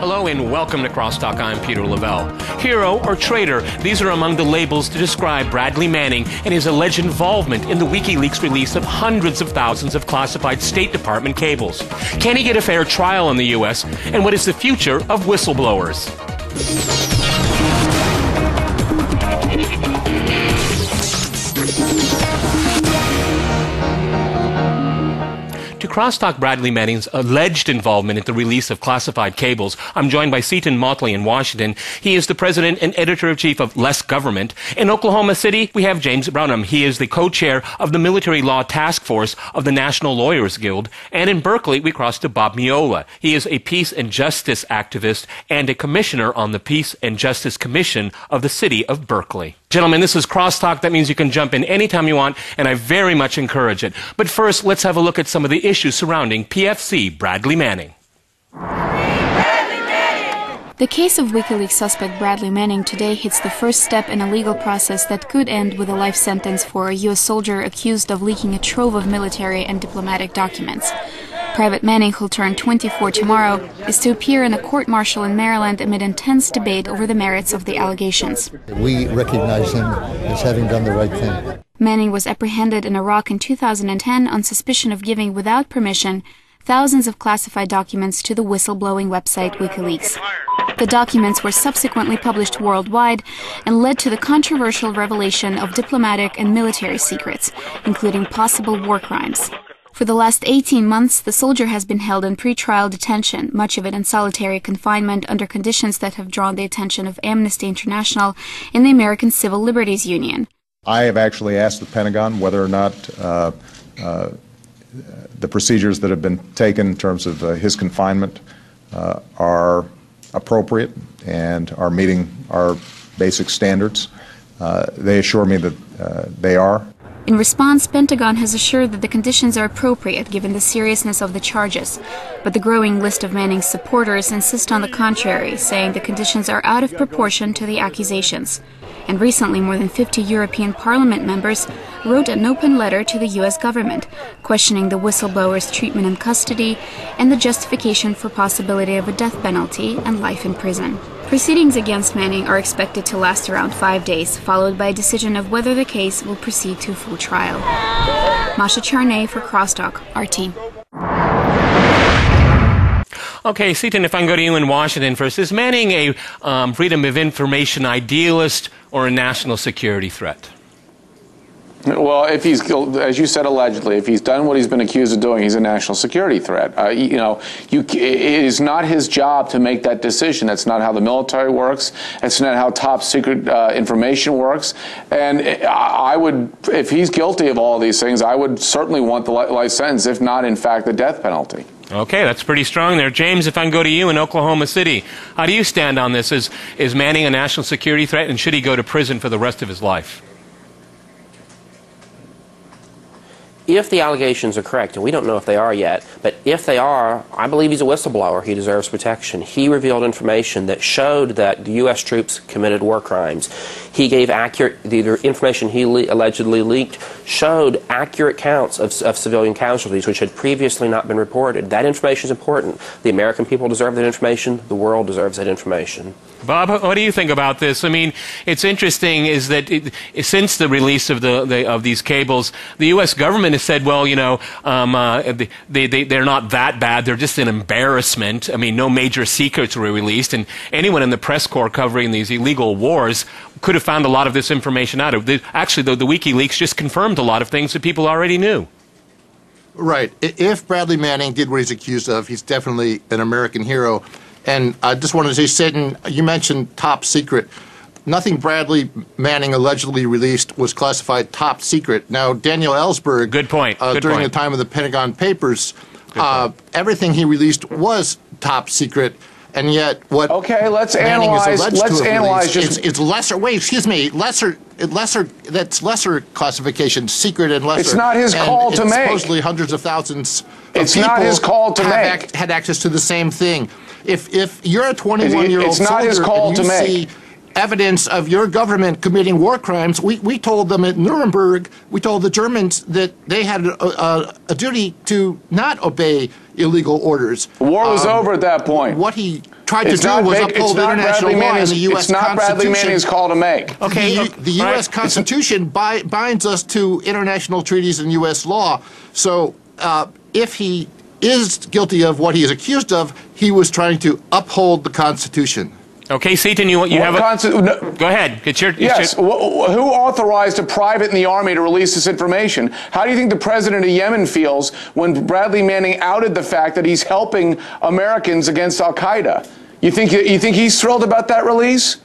Hello and welcome to Crosstalk. I'm Peter Lavelle. Hero or traitor, these are among the labels to describe Bradley Manning and his alleged involvement in the WikiLeaks release of hundreds of thousands of classified State Department cables. Can he get a fair trial in the U.S.? And what is the future of whistleblowers? To crosstalk Bradley Manning's alleged involvement in the release of classified cables, I'm joined by Seton Motley in Washington. He is the president and editor-in-chief of Less Government. In Oklahoma City, we have James Brownham. He is the co-chair of the Military Law Task Force of the National Lawyers Guild. And in Berkeley, we cross to Bob Miola. He is a peace and justice activist and a commissioner on the Peace and Justice Commission of the City of Berkeley. Gentlemen, this is Crosstalk. That means you can jump in anytime you want, and I very much encourage it. But first, let's have a look at some of the issues surrounding PFC Bradley Manning. The case of WikiLeaks suspect Bradley Manning today hits the first step in a legal process that could end with a life sentence for a U.S. soldier accused of leaking a trove of military and diplomatic documents. Private Manning, who'll turn 24 tomorrow, is to appear in a court-martial in Maryland amid intense debate over the merits of the allegations. We recognize him as having done the right thing. Manning was apprehended in Iraq in 2010 on suspicion of giving without permission thousands of classified documents to the whistleblowing website WikiLeaks. The documents were subsequently published worldwide and led to the controversial revelation of diplomatic and military secrets, including possible war crimes. For the last 18 months, the soldier has been held in pretrial detention, much of it in solitary confinement under conditions that have drawn the attention of Amnesty International and the American Civil Liberties Union. I have actually asked the Pentagon whether or not the procedures that have been taken in terms of his confinement are appropriate and are meeting our basic standards. They assure me that they are. In response, Pentagon has assured that the conditions are appropriate given the seriousness of the charges, but the growing list of Manning's supporters insist on the contrary, saying the conditions are out of proportion to the accusations. And recently, more than 50 European Parliament members wrote an open letter to the U.S. government, questioning the whistleblower's treatment in custody and the justification for possibility of a death penalty and life in prison. Proceedings against Manning are expected to last around 5 days, followed by a decision of whether the case will proceed to a full trial. Masha Charnay for Crosstalk, RT. Okay, Seton, if I can go to you in Washington first. Is Manning a freedom of information idealist or a national security threat? Well, if he's, as you said, allegedly, if he's done what he's been accused of doing, he's a national security threat. It is not his job to make that decision. That's not how the military works. That's not how top secret information works. And I would, if he's guilty of all of these things, I would certainly want the life sentence, if not, in fact, the death penalty. Okay, that's pretty strong there. James, if I can go to you in Oklahoma City, how do you stand on this? Is Manning a national security threat, and should he go to prison for the rest of his life? If the allegations are correct, and we don't know if they are yet, but if they are, I believe he's a whistleblower. He deserves protection. He revealed information that showed that the U.S. troops committed war crimes. He gave the information he allegedly leaked showed accurate counts of civilian casualties, which had previously not been reported. That information is important. The American people deserve that information. The world deserves that information. Bob, what do you think about this? I mean, it's interesting is that since the release of these cables, the U.S. government has said, well, they're not that bad. They're just an embarrassment. I mean, no major secrets were released, and anyone in the press corps covering these illegal wars could have found a lot of this information out. Actually, the WikiLeaks just confirmed a lot of things that people already knew. Right. If Bradley Manning did what he's accused of, he's definitely an American hero. And I just wanted to say, Seton, you mentioned top secret. Nothing Bradley Manning allegedly released was classified top secret. Now, Daniel Ellsberg, good point. During the time of the Pentagon Papers, everything he released was top secret. And yet, what let's Manning analyze. is alleged Let's to have analyze. released, it's lesser. Wait, excuse me. That's lesser classification, secret and lesser. It's not his call to make. Supposedly, hundreds of thousands of it's people not his call to make. Had access to the same thing. If you're a 21-year-old soldier and you see evidence of your government committing war crimes, we told them at Nuremberg, we told the Germans that they had a duty to not obey illegal orders. The war was over at that point. What he tried to do was uphold international law and the U.S. It's not Bradley Manning's call to make. Okay. The U.S. Constitution binds us to international treaties and U.S. law. So if he is guilty of what he is accused of, he was trying to uphold the Constitution. Okay, Seaton, you have a... Go ahead. Yes. Who authorized a private in the Army to release this information? How do you think the president of Yemen feels when Bradley Manning outed the fact that he's helping Americans against al-Qaeda? You think he's thrilled about that release?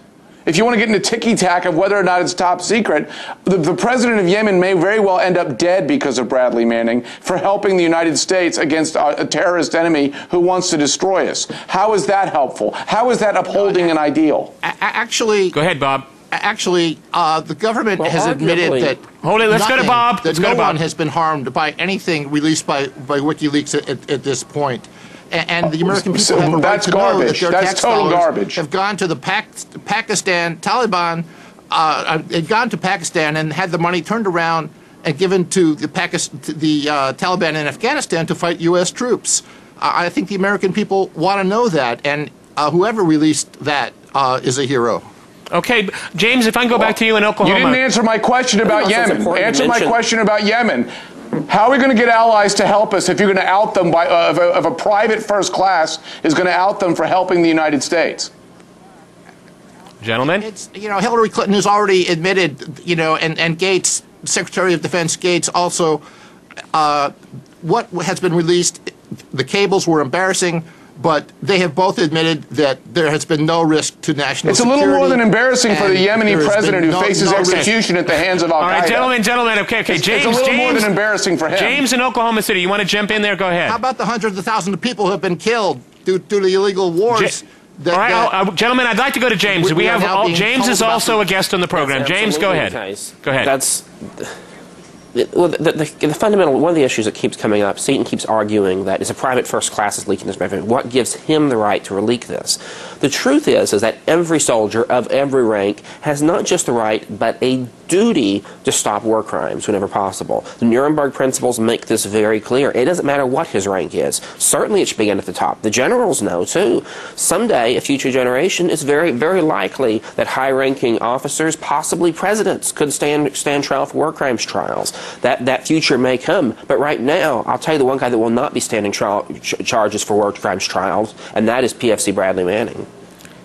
If you want to get into ticky-tack of whether or not it's top secret, the president of Yemen may very well end up dead because of Bradley Manning for helping the United States against a terrorist enemy who wants to destroy us. How is that helpful? How is that upholding an ideal? Actually... Go ahead, Bob. Actually, the government has admitted that... Hold it. Let's go to Bob. That no one has been harmed by anything released by WikiLeaks at this point. And the American people have a right to know that their tax dollars have gone to the Pakistan Taliban, had gone to Pakistan and had the money turned around and given to the Taliban in Afghanistan to fight U.S. troops. I think the American people want to know that, and whoever released that is a hero. Okay, James, if I can go back to you in Oklahoma. You didn't answer my question about Yemen. Answer my question about Yemen. How are we going to get allies to help us if you're going to out them by if a private first class is going to out them for helping the United States? Gentlemen? It's, Hillary Clinton has already admitted, and Gates, Secretary of Defense Gates also, what has been released, the cables were embarrassing, but they have both admitted that there has been no risk to national security. It's a little more than embarrassing for the Yemeni president who faces execution at the hands of al-Qaeda. All right, gentlemen, okay. James, it's a little more than embarrassing for him. James in Oklahoma City, you want to jump in there? Go ahead. How about the hundreds of thousands of people who have been killed due to illegal wars? All right, gentlemen, I'd like to go to James. James is also a guest on the program. James, go ahead. Go ahead. Well, the fundamental, one of the issues that keeps coming up, Seaton keeps arguing that it's a private first class is leaking this information. What gives him the right to leak this? The truth is that every soldier of every rank has not just the right, but a duty to stop war crimes whenever possible. The Nuremberg principles make this very clear. It doesn't matter what his rank is. Certainly it should begin at the top. The generals know, too. Someday, a future generation, it's very, very likely that high-ranking officers, possibly presidents, could stand trial for war crimes trials. That future may come. But right now, I'll tell you the one guy that will not be standing charges for war crimes trials, and that is PFC Bradley Manning.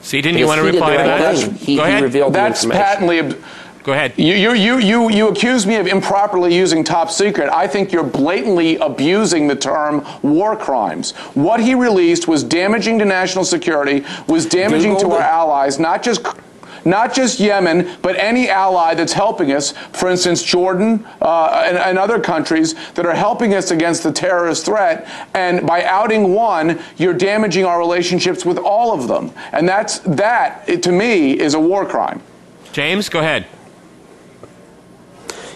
Seaton, you want to reply to that? Go ahead. He revealed the information. Patently... Go ahead. You accuse me of improperly using top secret. I think you're blatantly abusing the term war crimes. What he released was damaging to national security, was damaging to our allies, not just Yemen, but any ally that's helping us, for instance, Jordan and other countries that are helping us against the terrorist threat. And by outing one, you're damaging our relationships with all of them. And that, to me, is a war crime. James, go ahead.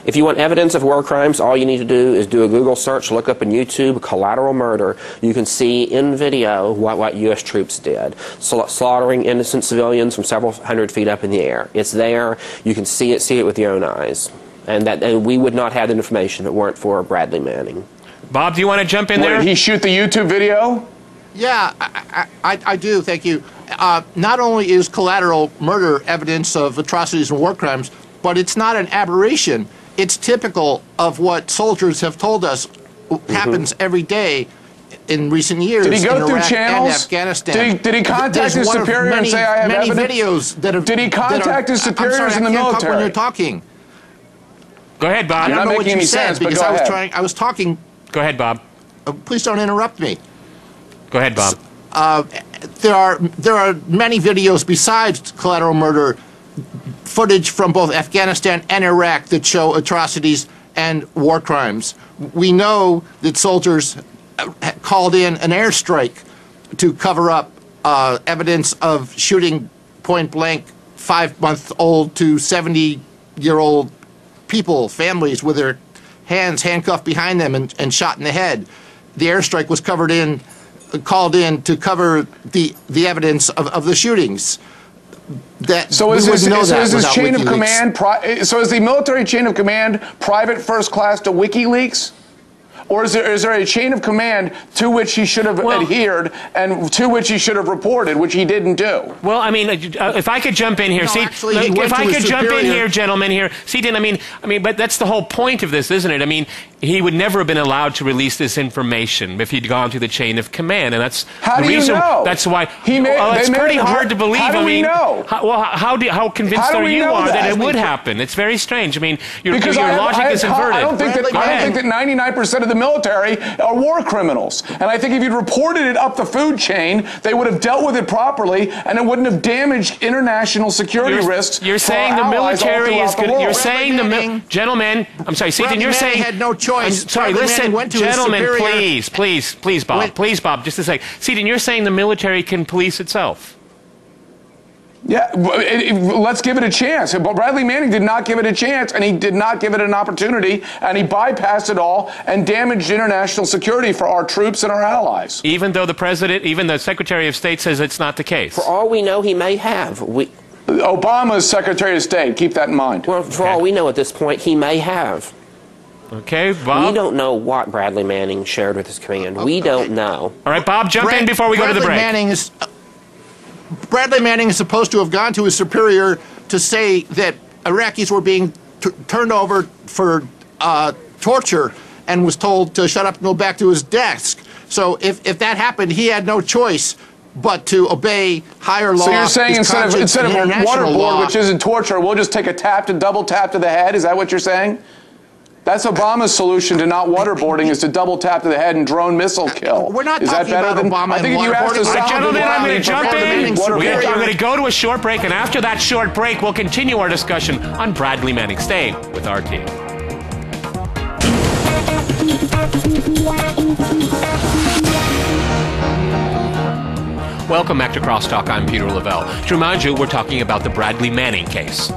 If you want evidence of war crimes, all you need to do is do a Google search, look up on YouTube, collateral murder. You can see in video what U.S. troops did, slaughtering innocent civilians from several hundred feet up in the air. It's there. You can see it with your own eyes. And we would not have the information if it weren't for Bradley Manning. Bob, do you want to jump in there? Did he shoot the YouTube video? Yeah, I do, thank you. Not only is collateral murder evidence of atrocities and war crimes, but it's not an aberration. It's typical of what soldiers have told us happens every day in recent years. Did he go in through Iraq channels? And Afghanistan. Did he contact his superior and say, I have evidence? Videos that have, did he contact his superiors in the military? Talk when you're talking. Go ahead, Bob. I don't know what you said because I was talking. Go ahead, Bob. Please don't interrupt me. Go ahead, Bob. There are many videos besides collateral murder, footage from both Afghanistan and Iraq that show atrocities and war crimes. We know that soldiers called in an airstrike to cover up evidence of shooting point blank 5-month-old to 70-year-old people, families with their hands handcuffed behind them and shot in the head. The airstrike was called in to cover the evidence of the shootings. So is this chain of command? So is the military chain of command private first class to WikiLeaks? Or is there a chain of command to which he should have adhered and to which he should have reported, which he didn't do? Well, I mean, if I could jump in here, if I could jump in here, gentlemen, here, Seaton, I mean, but that's the whole point of this, isn't it? I mean, he would never have been allowed to release this information if he'd gone through the chain of command, and that's how the do reason. You know? That's why. It's pretty hard to believe. How do we know? How convinced are you that it would happen? It's very strange. I mean, your logic is inverted. I don't think that 99% of the military are war criminals, and I think if you'd reported it up the food chain, they would have dealt with it properly, and it wouldn't have damaged international security risks. You're saying the military is good. You're saying gentlemen. I'm sorry, Seaton. You're saying had no choice. I'm sorry, listen, gentlemen, please, Bob, just a sec. Seaton, you're saying the military can police itself. Yeah, let's give it a chance. But Bradley Manning did not give it a chance, and he did not give it an opportunity, and he bypassed it all and damaged international security for our troops and our allies. Even though the president, even the Secretary of State says it's not the case. For all we know, he may have. Obama's Secretary of State. Keep that in mind. Well, for all we know at this point, he may have. Okay, Bob? We don't know what Bradley Manning shared with his command. We don't know. All right, Bob, jump in before we go to the break. Bradley Manning is supposed to have gone to his superior to say that Iraqis were being turned over for torture and was told to shut up and go back to his desk. So if that happened, he had no choice but to obey higher law. So you're saying instead of a waterboard, which isn't torture, we'll just take a double tap to the head? Is that what you're saying? That's Obama's solution to not waterboarding, is to double tap to the head and drone missile kill. We're not talking about Obama. I think if you asked gentlemen, I'm going to jump in. We're going to go to a short break, and after that short break, we'll continue our discussion on Bradley Manning. Stay with RT. Welcome back to Crosstalk. I'm Peter Lavelle. To remind you, we're talking about the Bradley Manning case.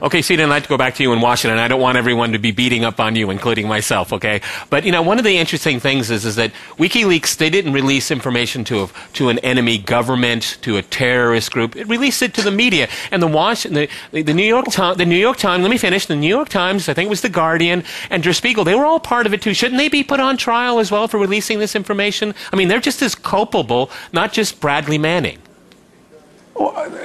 Okay, Seaton, I'd like to go back to you in Washington. I don't want everyone to be beating up on you, including myself, okay? But, you know, one of the interesting things is that WikiLeaks, they didn't release information to an enemy government, to a terrorist group. It released it to the media. And the New York Times, let me finish, the New York Times, I think it was The Guardian, and Der Spiegel, they were all part of it too. Shouldn't they be put on trial as well for releasing this information? I mean, they're just as culpable, not just Bradley Manning.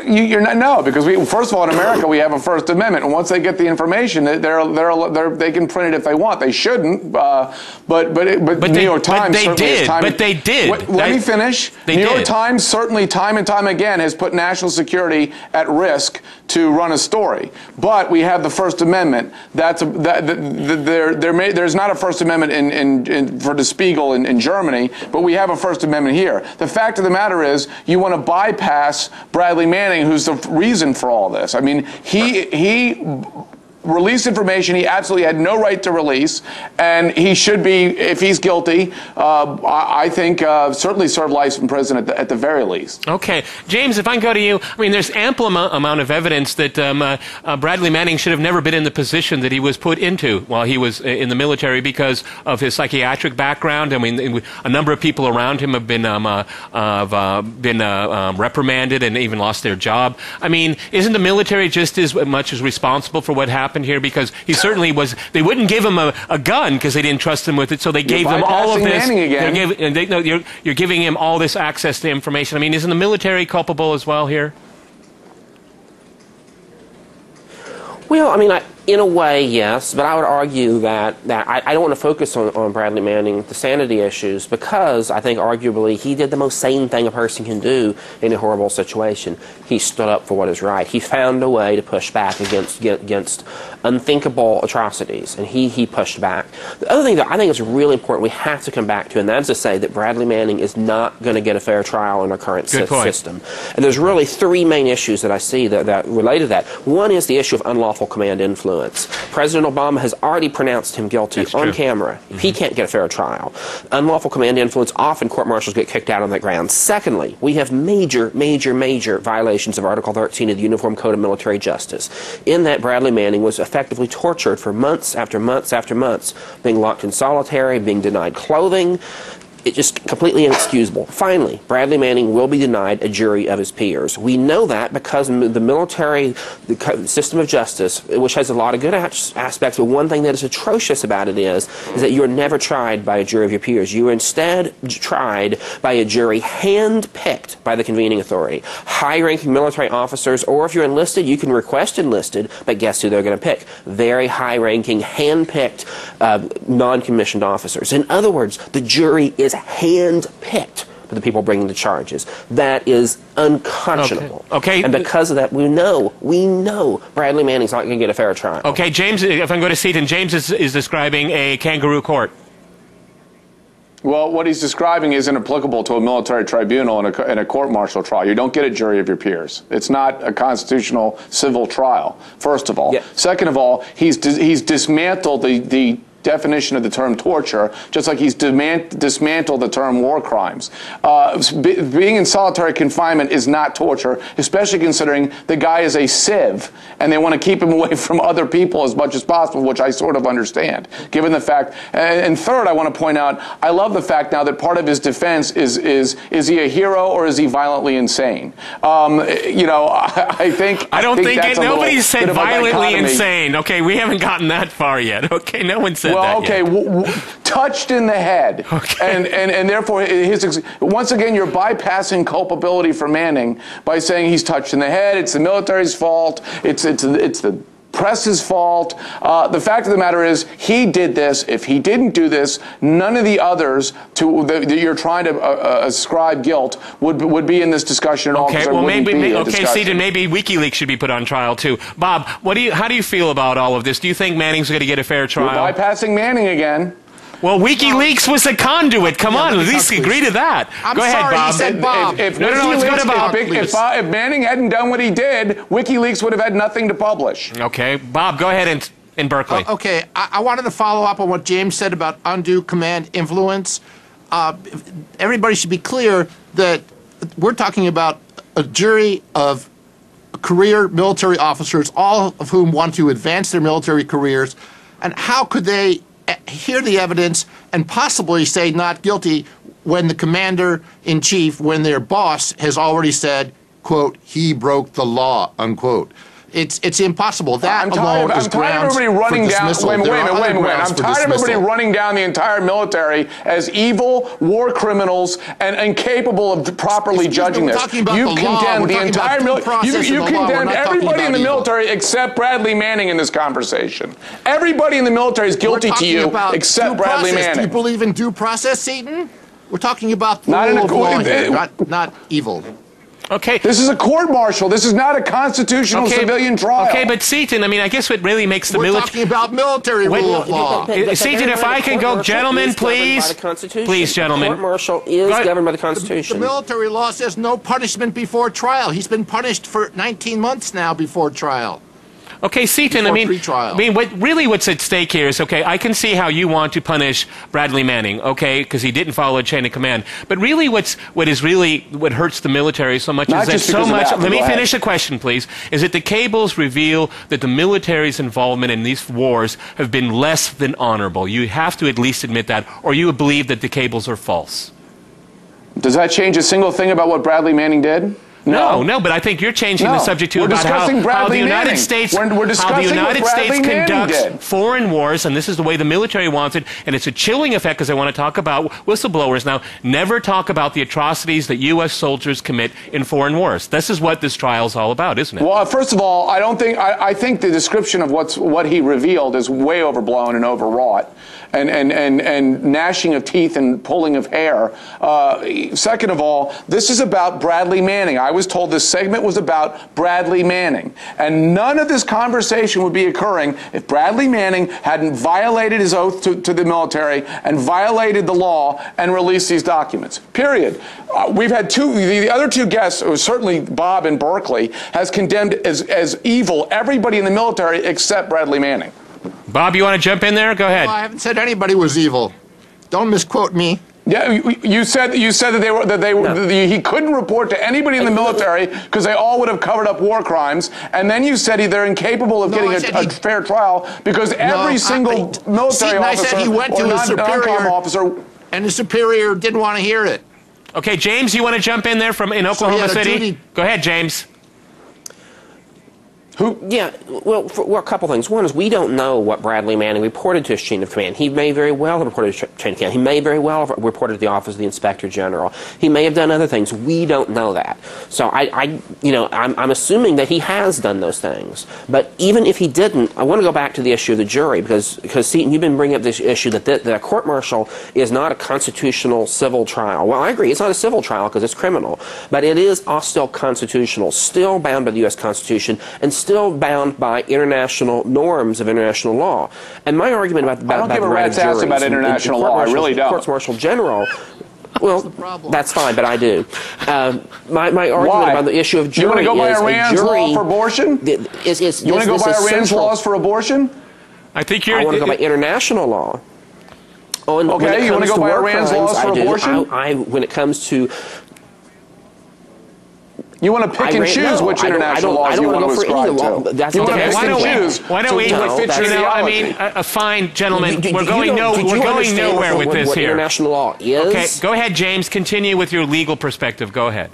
You're not, no, because first of all, in America, we have a First Amendment, and once they get the information, they can print it if they want. They shouldn't, but New York Times certainly has But they did. Let me finish. New York Times certainly, time and time again, has put national security at risk to run a story. But we have the First Amendment. There's not a First Amendment for Der Spiegel in Germany, but we have a First Amendment here. The fact of the matter is, you want to bypass Bradley Manning, who's the reason for all this. I mean, he released information he absolutely had no right to release, and he should be, if he's guilty, I think certainly serve life in prison at the very least. Okay. James, if I can go to you, I mean, there's ample amount of evidence that Bradley Manning should have never been in the position that he was put into while he was in the military because of his psychiatric background. I mean, a number of people around him have been reprimanded and even lost their job. I mean, isn't the military just as much as responsible for what happened here? Because he certainly was. They wouldn't give him a gun because they didn't trust him with it, so they gave him all of this. You're giving him all this access to information. I mean, isn't the military culpable as well here? Well, I mean, in a way, yes, but I would argue that I don't want to focus on Bradley Manning, the sanity issues, because I think arguably he did the most sane thing a person can do in a horrible situation. He stood up for what is right. He found a way to push back against unthinkable atrocities, and he pushed back. The other thing that I think is really important we have to come back to, and that is to say that Bradley Manning is not going to get a fair trial in our current system. And there's really three main issues that I see that relate to that. One is the issue of unlawful command influence. President Obama has already pronounced him guilty on camera. Mm-hmm. He can't get a fair trial. Unlawful command influence, often court-martials get kicked out on that ground. Secondly, we have major violations of Article 13 of the Uniform Code of Military Justice. In that, Bradley Manning was effectively tortured for months after months after months, being locked in solitary, being denied clothing. It's just completely inexcusable. Finally, Bradley Manning will be denied a jury of his peers. We know that because the military, the system of justice, which has a lot of good aspects, but one thing that is atrocious about it is that you are never tried by a jury of your peers. You are instead tried by a jury hand-picked by the convening authority. High-ranking military officers, or if you're enlisted, you can request enlisted, but guess who they're going to pick? Very high-ranking, hand-picked, non-commissioned officers. In other words, the jury is hand-picked by the people bringing the charges. That is unconscionable. Okay. And because of that, we know Bradley Manning's not going to get a fair trial. Okay, James, if I'm going to Seaton, James is describing a kangaroo court. Well, what he's describing isn't applicable to a military tribunal in a court-martial trial. You don't get a jury of your peers. It's not a constitutional civil trial, first of all. Yeah. Second of all, he's dismantled the definition of the term torture, just like he's dismantled the term war crimes. Being in solitary confinement is not torture, especially considering the guy is a civ, and they want to keep him away from other people as much as possible, which I sort of understand, given the fact. And third, I want to point out, I love the fact now that part of his defense is he a hero or is he violently insane? You know, I think nobody said violently insane. Okay, we haven't gotten that far yet. Okay, no one said. Well, okay, touched in the head, okay. and therefore, once again, you're bypassing culpability for Manning by saying he's touched in the head. It's the military's fault. It's the press's fault. The fact of the matter is, he did this. If he didn't do this, none of the others that you're trying to ascribe guilt would be in this discussion at all. Okay, well, Seaton, maybe WikiLeaks should be put on trial too. Bob, how do you feel about all of this? Do you think Manning's going to get a fair trial? You're bypassing Manning again. Well, WikiLeaks was a conduit. Come on, at least agree to that. I'm Go ahead, sorry, Bob. he said Bob. Let's go to Bob. If Manning hadn't done what he did, WikiLeaks would have had nothing to publish. Okay, Bob, go ahead in Berkeley. Okay, I wanted to follow up on what James said about undue command influence. Everybody should be clear that we're talking about a jury of career military officers, all of whom want to advance their military careers, and how could they hear the evidence and possibly say not guilty when the commander-in-chief, when their boss has already said, quote, he broke the law, unquote. It's impossible. That alone is grounds for dismissal. Wait a minute. I'm tired of everybody running down the entire military as evil war criminals and incapable of properly judging this. You've condemned the entire military. You've condemned everybody in the military except Bradley Manning in this conversation. Everybody in the military is guilty to you except Bradley Manning. Do you believe in due process, Seaton? We're talking about the rule of law here, not evil. Okay. This is a court-martial. This is not a constitutional civilian trial. Okay, but Seaton, I mean, I guess what really makes the military... We're talking about military rule of law. Seaton, if I can go, gentlemen, please. Please, gentlemen. Court-martial is governed by the Constitution. The military law says no punishment before trial. He's been punished for 19 months now before trial. Okay, Seaton, what's at stake here is, okay, I can see how you want to punish Bradley Manning, okay, because he didn't follow a chain of command. But really what hurts the military so much is that so much... Let me finish the question, please. Is that the cables reveal that the military's involvement in these wars have been less than honorable. You have to at least admit that, or you would believe that the cables are false. Does that change a single thing about what Bradley Manning did? No, but I think you're changing the subject to about how the United States conducts foreign wars, and this is the way the military wants it, and it's a chilling effect because I want to talk about whistleblowers now. Never talk about the atrocities that U.S. soldiers commit in foreign wars. This is what this trial is all about, isn't it? Well, first of all, I think the description of what he revealed is way overblown and overwrought. And gnashing of teeth and pulling of hair. Second of all, this is about Bradley Manning. I was told this segment was about Bradley Manning. And none of this conversation would be occurring if Bradley Manning hadn't violated his oath to the military and violated the law and released these documents. Period. We've had the other two guests, certainly Bob in Berkeley, has condemned as evil everybody in the military except Bradley Manning. Bob, you want to jump in there? Go ahead. Well, I haven't said anybody was evil. Don't misquote me. Yeah, you said that he couldn't report to anybody in the military because they all would have covered up war crimes, and then you said they're incapable of getting a fair trial because every single military officer or non-com officer and his superior didn't want to hear it. Okay, James, you want to jump in there in Oklahoma City? Go ahead, James. Yeah, well, a couple things. One is we don't know what Bradley Manning reported to his chain of command. He may very well have reported to his chain of command. He may very well have reported to the Office of the Inspector General. He may have done other things. We don't know that. So I'm assuming that he has done those things. But even if he didn't, I want to go back to the issue of the jury because Seaton, you've been bringing up this issue that the court-martial is not a constitutional civil trial. Well, I agree. It's not a civil trial because it's criminal. But it is still constitutional, still bound by the U.S. Constitution, and still bound by international norms of international law. And my argument about I don't give a rat's ass about international law. I really don't. Courts-martial general. Well, that's fine, but I do. My argument about the issue of jury you want to go by Iran's law for abortion? You want to go by Iran's laws for abortion? I think I want to go by international law. Okay, you want to go by Iran's laws for abortion? When it comes to you want to pick and choose which international laws you want to ascribe to. You want to pick and choose. Why don't we? Fine, gentlemen. We're going nowhere with this here. International law is. Okay, go ahead, James. Continue with your legal perspective. Go ahead.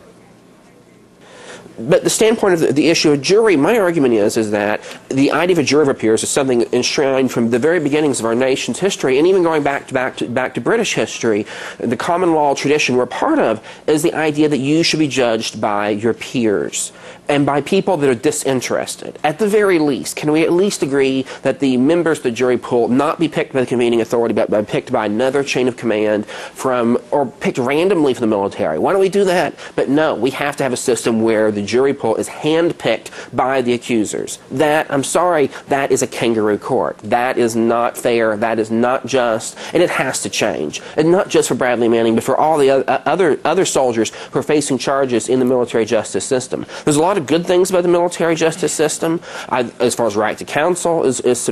But the standpoint of the issue of jury, my argument is that the idea of a jury of peers is something enshrined from the very beginnings of our nation's history, and even going back to British history, the common law tradition we're part of is the idea that you should be judged by your peers and by people that are disinterested. At the very least, can we at least agree that the members of the jury pool not be picked by the convening authority, but picked by another chain of command or picked randomly from the military? Why don't we do that? But no, we have to have a system where the jury pool is handpicked by the accusers. I'm sorry, that is a kangaroo court. That is not fair. That is not just, and it has to change. And not just for Bradley Manning, but for all the other soldiers who are facing charges in the military justice system. There's a lot of good things about the military justice system. As far as right to counsel is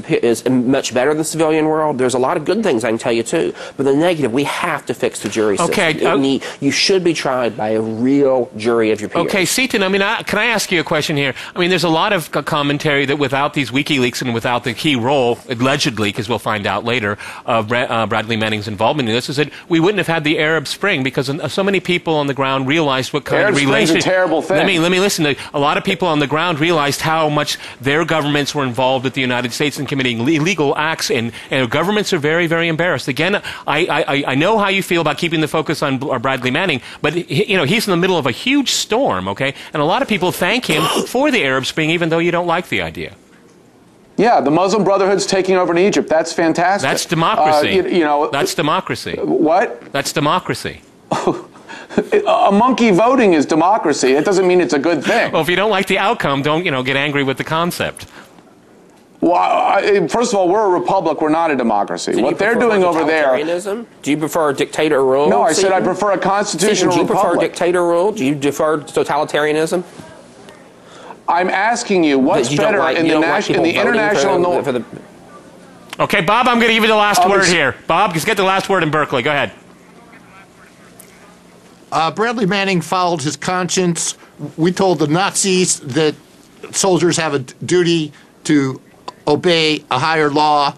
much better than the civilian world. There's a lot of good things I can tell you too. But the negative, we have to fix the jury system. You should be tried by a real jury of your peers. Okay, Seaton, can I ask you a question here? There's a lot of commentary that without these WikiLeaks and without the key role, allegedly, because we'll find out later, of Bradley Manning's involvement in this, is that we wouldn't have had the Arab Spring because so many people on the ground realized what kind of relationship. Arab Spring's a terrible thing. Let me listen. A lot of people on the ground realized how much their governments were involved with the United States in committing illegal acts, and governments are very, very embarrassed. Again, I know how you feel about keeping the focus on Bradley Manning, but he's in the middle of a huge storm, okay? And a lot of people thank him for the Arab Spring, even though you don't like the idea. Yeah, the Muslim Brotherhood's taking over in Egypt. That's fantastic. That's democracy. That's democracy. What? That's democracy. A monkey voting is democracy. It doesn't mean it's a good thing. Well, if you don't like the outcome, don't get angry with the concept. Well, first of all, we're a republic. We're not a democracy. What they're doing over there. Do you prefer dictator rule? No, I said I prefer a constitutional republic. Do you prefer dictator rule? Do you prefer totalitarianism? I'm asking you, what's better in the international norm? Okay, Bob, I'm going to give you the last word here. Bob, just get the last word in Berkeley. Go ahead. Bradley Manning followed his conscience. We told the Nazis that soldiers have a duty to obey a higher law.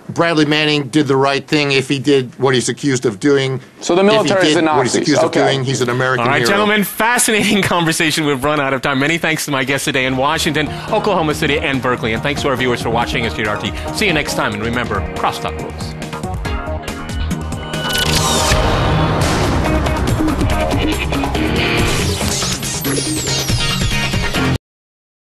Bradley Manning did the right thing if he did what he's accused of doing. So the military is the Nazis. What he's accused of doing, he's an American hero. All right, gentlemen, fascinating conversation. We've run out of time. Many thanks to my guests today in Washington, Oklahoma City, and Berkeley. And thanks to our viewers for watching us here at RT. See you next time. And remember, crosstalk rules.